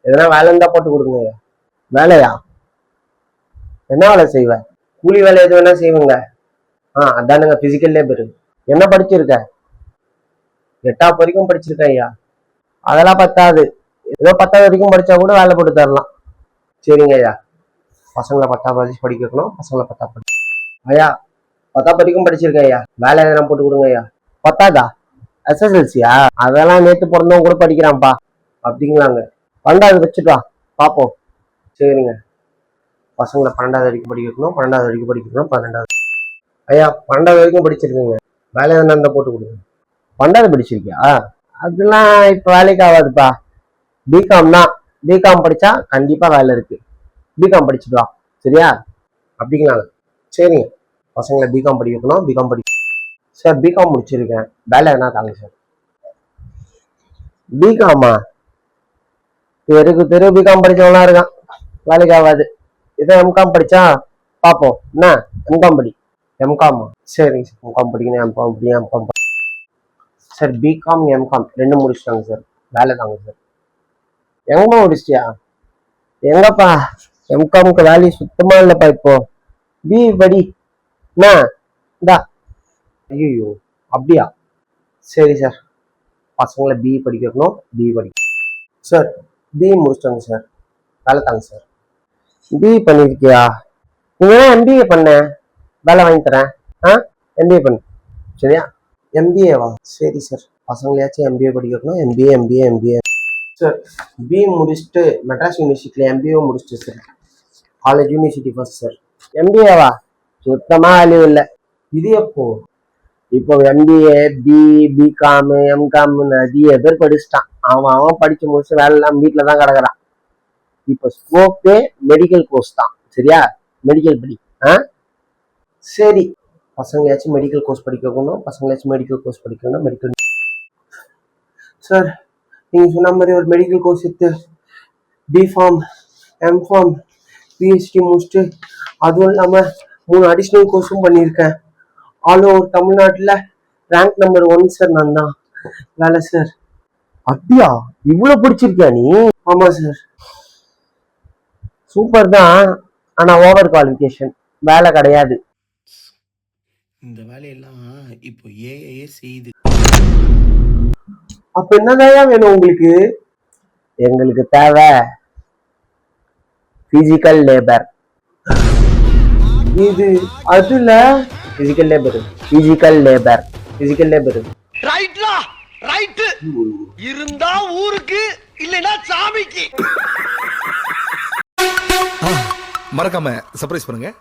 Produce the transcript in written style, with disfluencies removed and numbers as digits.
எதனா வேலை இருந்தா போட்டு கொடுங்க. வேலையா? என்ன வேலை செய்வ? கூலி வேலை எது வேணா செய்வங்க. அதானுங்க பிசிக்கல் லேபர். என்ன படிச்சிருக்க? 8வது வரைக்கும் படிச்சிருக்கேன் ஐயா. அதெல்லாம் பத்தாது. ஏதோ 10வது வரைக்கும் படிச்சா கூட வேலை போட்டு தரலாம். சரிங்க ஐயா. பசங்களை 10வது படிக்க வைக்கணும். பசங்களை 10வது படி ஐயா. 10வது வரைக்கும் படிச்சிருக்கேன் ஐயா. வேலை எதனா போட்டு கொடுங்க ஐயா. 10ஆவதா? SSLCயா? அதெல்லாம் நேத்து பிறந்தவங்க கூட படிக்கிறான்ப்பா. அப்படிங்களாங்க. 12வது வச்சுட்டு வா பாப்போம். சரிங்க. பசங்களை 12வது வரைக்கும் படிக்க வைக்கணும். 12வது வரைக்கும் படிக்கணும். 12வது ஐயா. 12வது வரைக்கும் படிச்சிருக்கீங்க. வேலை எதனா இருந்தா போட்டு கொடுங்க. 12வது படிச்சிருக்கியா? அதெல்லாம் இப்ப வேலைக்கு ஆகாதுப்பா. பிகாம் தான். பிகாம் படிச்சா கண்டிப்பா வேலை இருக்கு. பிகாம் படிச்சுட்டு வா. சரியா? அப்படிங்களாங்க. சரிங்க. பசங்களை பிகாம் படிக்க வைக்கணும். பிகாம் படி சார். பிகாம் முடிச்சிருக்கேன். வேலை எதனா தாங்க சார். பிகாமா? தெரு பிகாம் படிச்சவனா இருக்கான். வேலைக்கு ஆகாது. இதை எம்காம் படிச்சா பார்ப்போம். என்ன எம்காம் படி. எம்காம் சரிங்க சார். எம்காம் படிக்கணும். எம்காம் படி. M Com sir. பிகாம் எம்காம் 2 முடிச்சிட்டாங்க சார். வேலை தாங்க சார். எங்கம்மா முடிச்சிட்டியா? எங்கப்பா எம்காமுக்கு வேல்யூ சுத்தமா இல்லைப்பா இப்போ. பி படி. என்ன இந்தா. ஐயோ அப்படியா? சரி சார். பசங்களை பி படிக்க வைக்கணும். பி படி சார். பி முடிச்சிட்டாங்க சார். வேலை தாங்க சார். பி பண்ணிருக்கியா? நீங்க MBA பண்ண. வேலை வாங்கி தரேன். MBA பண்ணு. சரியா? MBAவா? சரி சார். பசங்களையாச்சும் MBA படிக்க வைக்கணும். MBA sir. பி முடிச்சுட்டு மெட்ராஸ் யூனிவர்சிட்டியில் MBA முடிச்சுட்டு sir. College university first sir. MBAவா? சுத்தமா வேல்யூ இல்லை. இது எப்போ? இப்போ MBA பிகாம் எம்காம் நிறைய பேர் படிச்சுட்டான். அவன் படிச்சு முடிச்சு வேலை எல்லாம் வீட்டுல தான் கிடக்குறான். இப்போ ஸ்கோப்பே மெடிக்கல் கோர்ஸ் தான். சரியா? மெடிக்கல் படி. சரி. பசங்களாச்சும் மெடிக்கல் கோர்ஸ் படிக்க வைக்கணும். பசங்களாச்சும் மெடிக்கல் கோர்ஸ் படிக்கணும். Medical sir. நீங்க சொன்ன மாதிரி ஒரு மெடிக்கல் கோர்ஸ் எடுத்து பிஃபார்ம் எம்ஃபார்ம் PhD முடிச்சுட்டு அதுவும் இல்லாம 3 அடிஷ்னல் கோர்ஸும் பண்ணியிருக்கேன். ஆல் ஓவர் தமிழ்நாட்டுல ரேங்க் நம்பர் 1 சார். நான் தான் வேலை சார். அப்படியா? இவ்வளவு பிடிச்சிருக்கியா நீ? ஆமா சார். சூப்பர் தான். ஆனா ஓவர் குவாலிஃபிகேஷன். வேலை கிடையாது. இந்த வேலையெல்லாம் இப்போ ஏஐயே செய்யுது. அப்ப என்னதான் வேணும் உங்களுக்கு? எங்களுக்கு தேவை பிசிக்கல் லேபர். இது அதுல பிசிக்கல் லேபர். ரைட்லா ரைட் இருந்தா ஊருக்கு இல்லனா சாமிக்கு. மறக்காம சர்ப்ரைஸ் பண்ணுங்க.